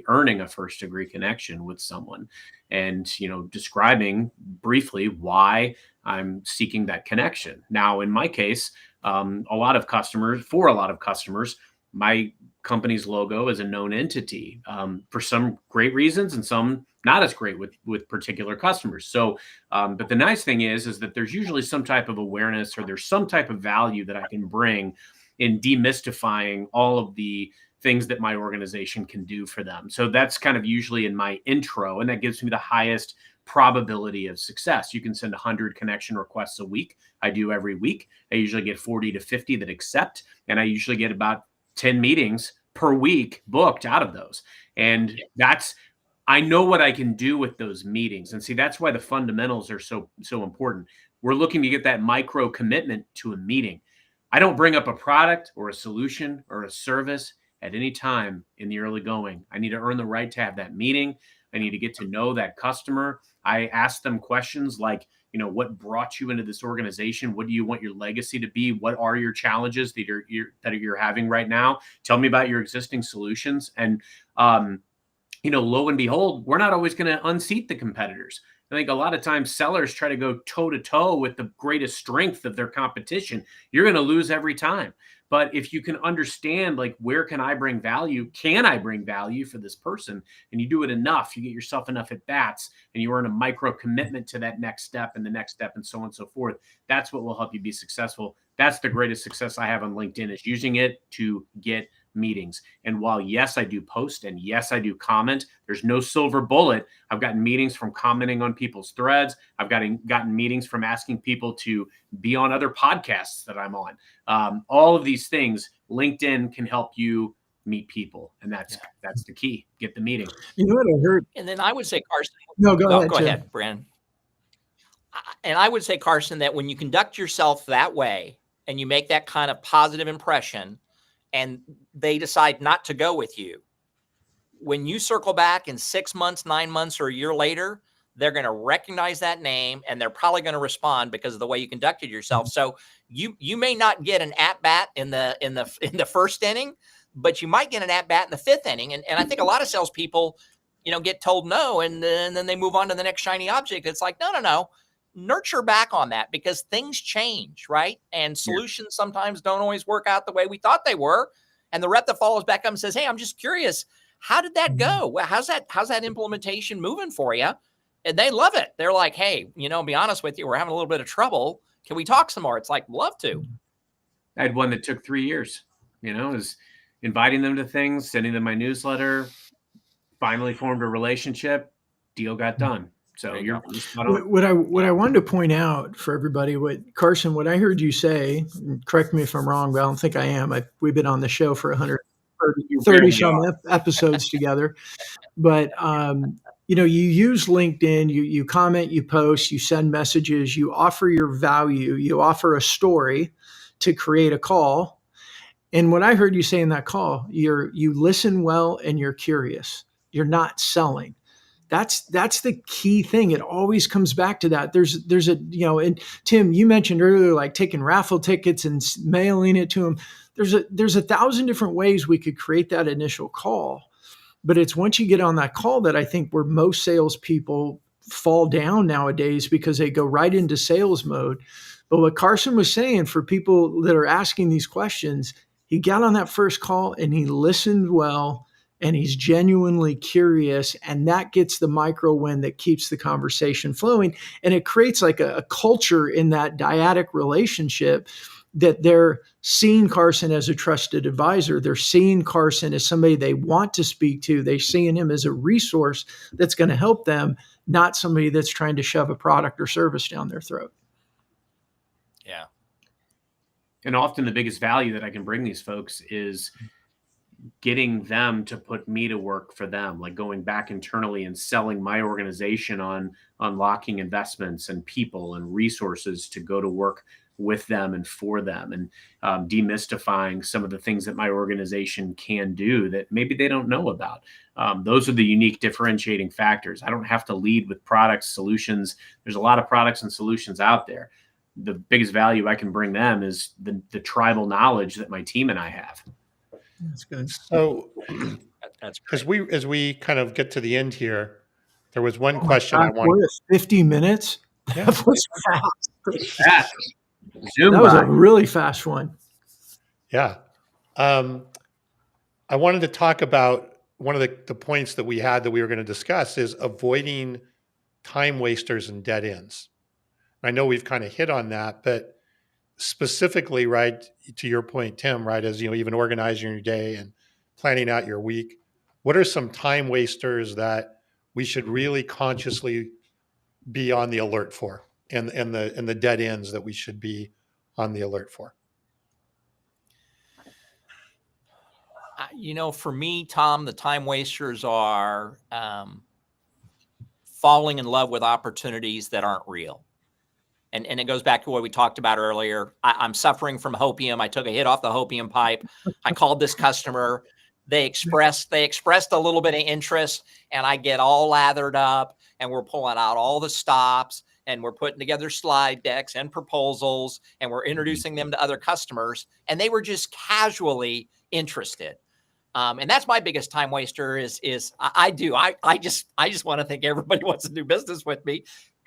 earning a first degree connection with someone, and describing briefly why I'm seeking that connection. Now, in my case, for a lot of customers, my company's logo is a known entity for some great reasons and some not as great with particular customers. So, but the nice thing is that there's usually some type of awareness, or there's some type of value that I can bring in demystifying all of the things that my organization can do for them. So that's kind of usually in my intro, and that gives me the highest probability of success. You can send 100 connection requests a week. I do every week. I usually get 40 to 50 that accept, and I usually get about 10 meetings per week booked out of those. And I know what I can do with those meetings. And see, that's why the fundamentals are so important. We're looking to get that micro commitment to a meeting. I don't bring up a product or a solution or a service at any time in the early going. I need to earn the right to have that meeting. I need to get to know that customer. I ask them questions like, what brought you into this organization? What do you want your legacy to be? What are your challenges that you're having right now? Tell me about your existing solutions. And, lo and behold, we're not always going to unseat the competitors. I think a lot of times sellers try to go toe to toe with the greatest strength of their competition. You're going to lose every time. But if you can understand, like, where can I bring value? Can I bring value for this person? And you do it enough, you get yourself enough at bats, and you earn a micro commitment to that next step and the next step and so on and so forth. That's what will help you be successful. That's the greatest success I have on LinkedIn, is using it to get meetings. And while, yes, I do post, and yes, I do comment, there's no silver bullet. I've gotten meetings from commenting on people's threads. I've gotten meetings from asking people to be on other podcasts that I'm on. All of these things, LinkedIn can help you meet people. And that's the key. Get the meeting. You know what I heard? And then I would say, Carson. No, go ahead. Go ahead, Brandon. And I would say, Carson, that when you conduct yourself that way and you make that kind of positive impression, and they decide not to go with you, when you circle back in 6 months, 9 months, or a year later, they're going to recognize that name, and they're probably going to respond because of the way you conducted yourself. So you may not get an at bat in the first inning, but you might get an at bat in the fifth inning. And I think a lot of salespeople, get told no, and then they move on to the next shiny object. It's like, no. Nurture back on that, because things change, right? And solutions sometimes don't always work out the way we thought they were. And the rep that follows back up and says, "Hey, I'm just curious, how did that go? Well, how's that implementation moving for you?" And they love it. They're like, "Hey, be honest with you, we're having a little bit of trouble. Can we talk some more?" It's like, love to. I had one that took 3 years, is inviting them to things, sending them my newsletter, finally formed a relationship, deal got done. So you're spot on. What I wanted to point out for everybody, Carson, what I heard you say, correct me if I'm wrong, but I don't think I am. We've been on the show for 130 some episodes together. But, you use LinkedIn, you comment, you post, you send messages, you offer your value, you offer a story to create a call. And what I heard you say in that call, you listen well and you're curious. You're not selling. That's the key thing. It always comes back to that. There's a, and Tim, you mentioned earlier, like taking raffle tickets and mailing it to them. There's 1,000 different ways we could create that initial call, but it's once you get on that call that I think where most salespeople fall down nowadays, because they go right into sales mode. But what Carson was saying, for people that are asking these questions, he got on that first call and he listened well, and he's genuinely curious, and that gets the micro win that keeps the conversation flowing. And it creates like a culture in that dyadic relationship, that they're seeing Carson as a trusted advisor. They're seeing Carson as somebody they want to speak to. They're seeing him as a resource that's going to help them, not somebody that's trying to shove a product or service down their throat. Yeah. And often the biggest value that I can bring these folks is getting them to put me to work for them, like going back internally and selling my organization on unlocking investments and people and resources to go to work with them and for them, and demystifying some of the things that my organization can do that maybe they don't know about. Those are the unique differentiating factors. I don't have to lead with products, solutions. There's a lot of products and solutions out there. The biggest value I can bring them is the tribal knowledge that my team and I have. That's good. So That's great. as we kind of get to the end here, there was one Oh my question gosh, I wanted. we're at 50 minutes. Yeah. That was fast. Yeah. Zoom That was by. a really fast one. Yeah. I wanted to talk about one of the points that we had that we were going to discuss is avoiding time wasters and dead ends. I know we've kind of hit on that, but specifically, right, to your point, Tim, right, as even organizing your day and planning out your week, what are some time wasters that we should really consciously be on the alert for, and the dead ends that we should be on the alert for? For me, Tom, the time wasters are falling in love with opportunities that aren't real. And it goes back to what we talked about earlier. I'm suffering from hopium. I took a hit off the hopium pipe. I called this customer. They expressed a little bit of interest, and I get all lathered up, and we're pulling out all the stops, and we're putting together slide decks and proposals, and we're introducing them to other customers, and they were just casually interested. And that's my biggest time waster is I just want to think everybody wants to do business with me.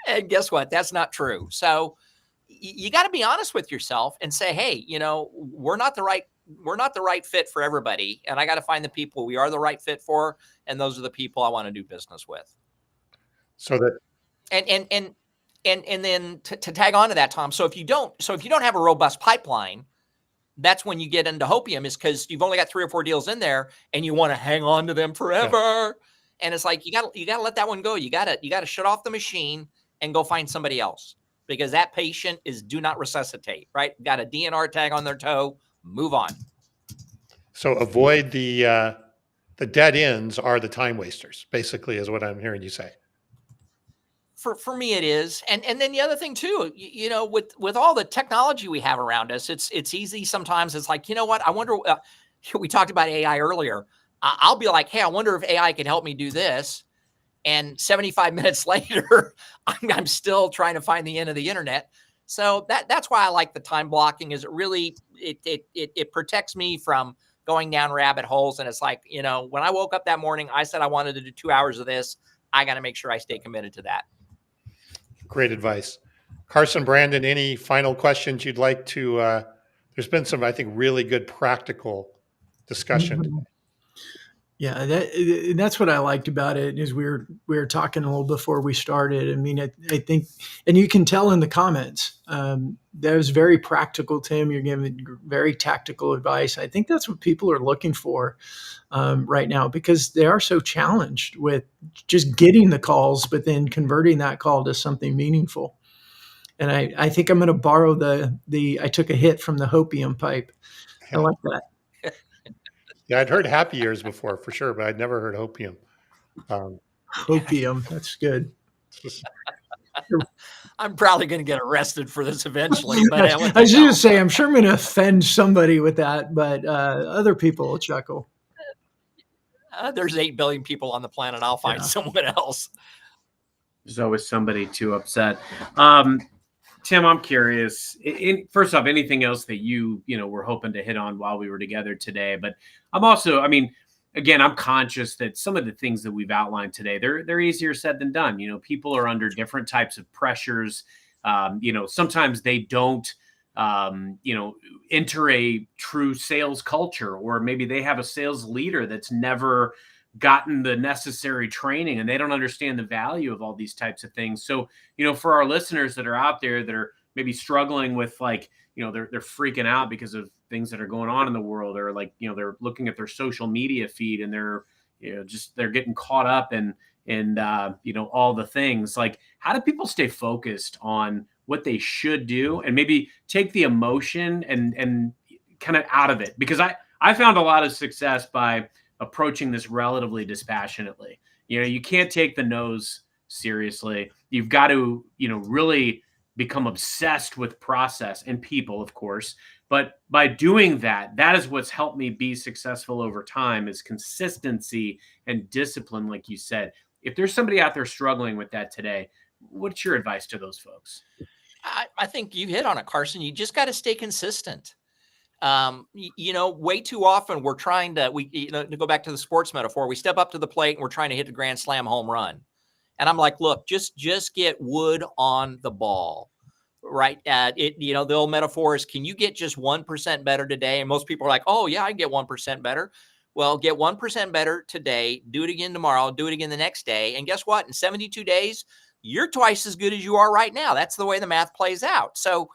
And guess what? That's not true. So you got to be honest with yourself and say, hey, we're not the right fit for everybody. And I got to find the people we are the right fit for. And those are the people I want to do business with. So that, and then to tag on to that, Tom. So if you don't have a robust pipeline, that's when you get into hopium, is because you've only got 3 or 4 deals in there and you want to hang on to them forever. Yeah. And it's like, you gotta let that one go. You gotta shut off the machine and go find somebody else, because that patient is do not resuscitate, right? Got a DNR tag on their toe, move on. So avoid the dead ends are the time wasters, basically, is what I'm hearing you say. For me, it is. And then the other thing too, with all the technology we have around us, it's easy. Sometimes it's like, what? I wonder, we talked about AI earlier. I'll be like, hey, I wonder if AI can help me do this. And 75 minutes later, I'm still trying to find the end of the internet. So that's why I like the time blocking, is it really, it protects me from going down rabbit holes. And it's like, when I woke up that morning, I said I wanted to do 2 hours of this. I got to make sure I stay committed to that. Great advice. Carson, Brandon, any final questions you'd like to, there's been some, I think, really good practical discussion today. Yeah, that's what I liked about it, is we were talking a little before we started. I mean, I think, and you can tell in the comments, that was very practical, Tim. You're giving very tactical advice. I think that's what people are looking for right now, because they are so challenged with just getting the calls, but then converting that call to something meaningful. And I think I'm going to borrow I took a hit from the hopium pipe. I like that. Yeah, I'd heard happy years before, for sure, but I'd never heard hopium. Hopium, that's good. I'm probably going to get arrested for this eventually. But I was going to say, I'm sure I'm going to offend somebody with that, but other people will chuckle. There's 8 billion people on the planet. I'll find someone else. There's always somebody too upset. Tim, I'm curious. First off, anything else that you were hoping to hit on while we were together today? But I'm also, again, I'm conscious that some of the things that we've outlined today, they're easier said than done. People are under different types of pressures. Sometimes they don't, enter a true sales culture, or maybe they have a sales leader that's never gotten the necessary training and they don't understand the value of all these types of things. So, for our listeners that are out there that are maybe struggling with they're freaking out because of things that are going on in the world, or they're looking at their social media feed and they're getting caught up in all the things. Like, how do people stay focused on what they should do and maybe take the emotion and kind of out of it? Because I found a lot of success by approaching this relatively dispassionately. You can't take the no's seriously. You've got to, really become obsessed with process and people, of course. But by doing that, that is what's helped me be successful over time, is consistency and discipline, like you said. If there's somebody out there struggling with that today, what's your advice to those folks? I think you hit on it, Carson. You just got to stay consistent. Way too often we're trying to, to go back to the sports metaphor, we step up to the plate and we're trying to hit the grand slam home run. And I'm like, look, just get wood on the ball, right? The old metaphor is, can you get just 1% better today? And most people are like, oh yeah, I can get 1% better. Well, get 1% better today, do it again tomorrow, do it again the next day. And guess what? In 72 days, you're twice as good as you are right now. That's the way the math plays out. So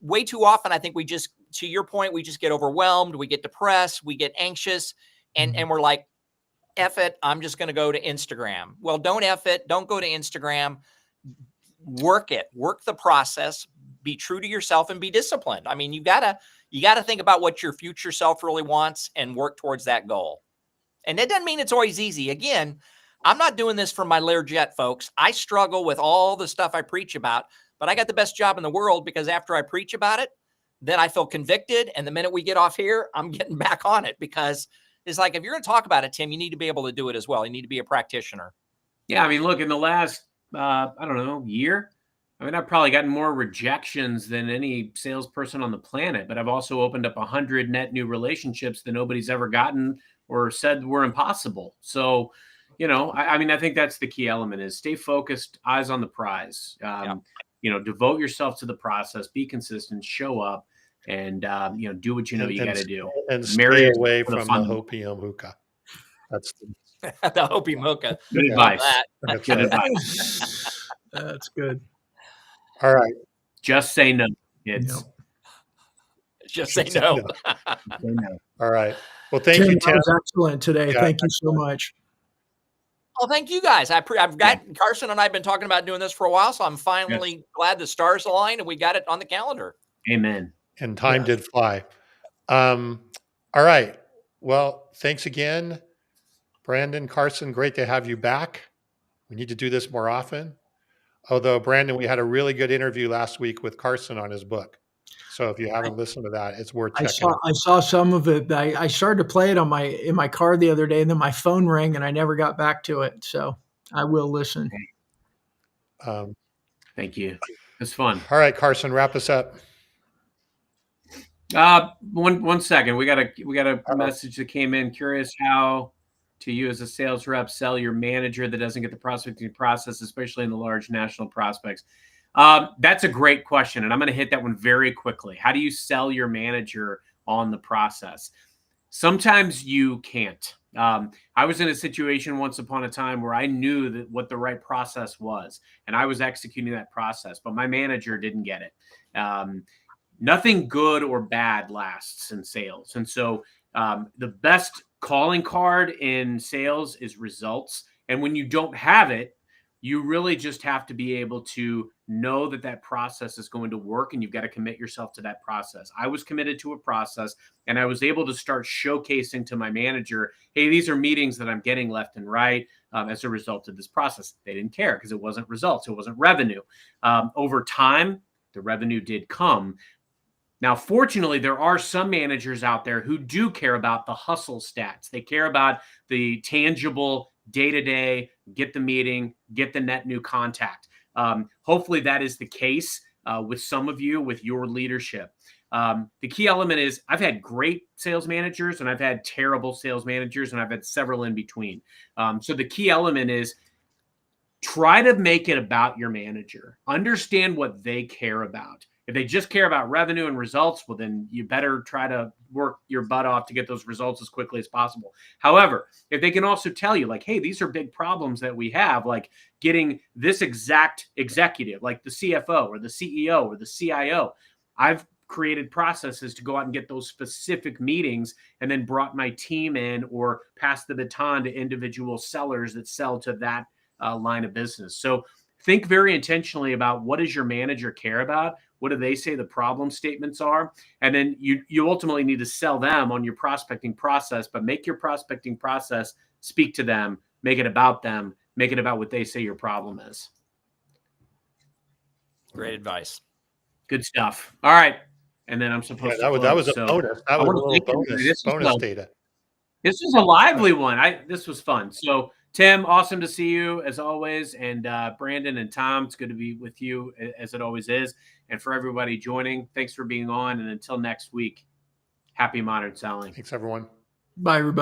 way too often, I think we just, to your point, we just get overwhelmed, we get depressed, we get anxious, and we're like, F it, I'm just going to go to Instagram. Well, don't F it. Don't go to Instagram. Work the process, be true to yourself, and be disciplined. I mean, you gotta think about what your future self really wants and work towards that goal. And that doesn't mean it's always easy. Again, I'm not doing this for my Learjet, folks. I struggle with all the stuff I preach about, but I got the best job in the world, because after I preach about it, then I feel convicted. And the minute we get off here, I'm getting back on it, because it's like, if you're going to talk about it, Tim, you need to be able to do it as well. You need to be a practitioner. Yeah. I mean, look, in the last, year, I've probably gotten more rejections than any salesperson on the planet, but I've also opened up 100 net new relationships that nobody's ever gotten or said were impossible. So, I think that's the key element, is stay focused, eyes on the prize. Devote yourself to the process, be consistent, show up, and do what you got to do. And stay away from the hopium hookah. That's the hopium hookah. Good advice. That's good right. advice. That's good. All right. Just say no, kids. Just say no. All right. Well, thank you, Tim. That was excellent today. Yeah, thank you so much. Well, thank you guys. I've got Carson and I have been talking about doing this for a while, so I'm finally glad the stars aligned and we got it on the calendar. Amen. And time did fly. All right. Well, thanks again, Brandon, Carson. Great to have you back. We need to do this more often. Although, Brandon, we had a really good interview last week with Carson on his book. So if you haven't listened to that, it's worth checking out. I saw some of it. I started to play it in my car the other day, and then my phone rang, and I never got back to it. So I will listen. Thank you. It's fun. All right, Carson, wrap us up. 1 second. We got a message that came in. Curious how to you as a sales rep sell your manager that doesn't get the prospecting process, especially in the large national prospects. That's a great question, and I'm going to hit that one very quickly. How do you sell your manager on the process? Sometimes you can't. I was in a situation once upon a time where I knew that what the right process was, and I was executing that process, but my manager didn't get it. Nothing good or bad lasts in sales. And so the best calling card in sales is results. And when you don't have it, you really just have to be able to know that process is going to work, and you've got to commit yourself to that process. I was committed to a process, and I was able to start showcasing to my manager, hey, these are meetings that I'm getting left and right as a result of this process. They didn't care because it wasn't results. It wasn't revenue. Over time, the revenue did come. Now, fortunately, there are some managers out there who do care about the hustle stats. They care about the tangible day-to-day, get the meeting, get the net new contact. Hopefully that is the case with some of you, with your leadership. The key element is I've had great sales managers and I've had terrible sales managers, and I've had several in between. So the key element is try to make it about your manager. Understand what they care about. If they just care about revenue and results, well, then you better try to work your butt off to get those results as quickly as possible. However, if they can also tell you, like, hey, these are big problems that we have, like getting this exact executive, like the CFO or the CEO or the CIO, I've created processes to go out and get those specific meetings, and then brought my team in or passed the baton to individual sellers that sell to that line of business. So think very intentionally about what does your manager care about? What do they say the problem statements are? And then you ultimately need to sell them on your prospecting process, but make your prospecting process speak to them, make it about them, make it about what they say your problem is. Great advice. Good stuff. All right. And then I'm supposed to close. That was a So bonus. That was a little bonus data. This was a lively one. This was fun. So Tim, awesome to see you as always. And Brandon and Tom, it's good to be with you as it always is. And for everybody joining, thanks for being on. And until next week, happy modern selling. Thanks, everyone. Bye, everybody.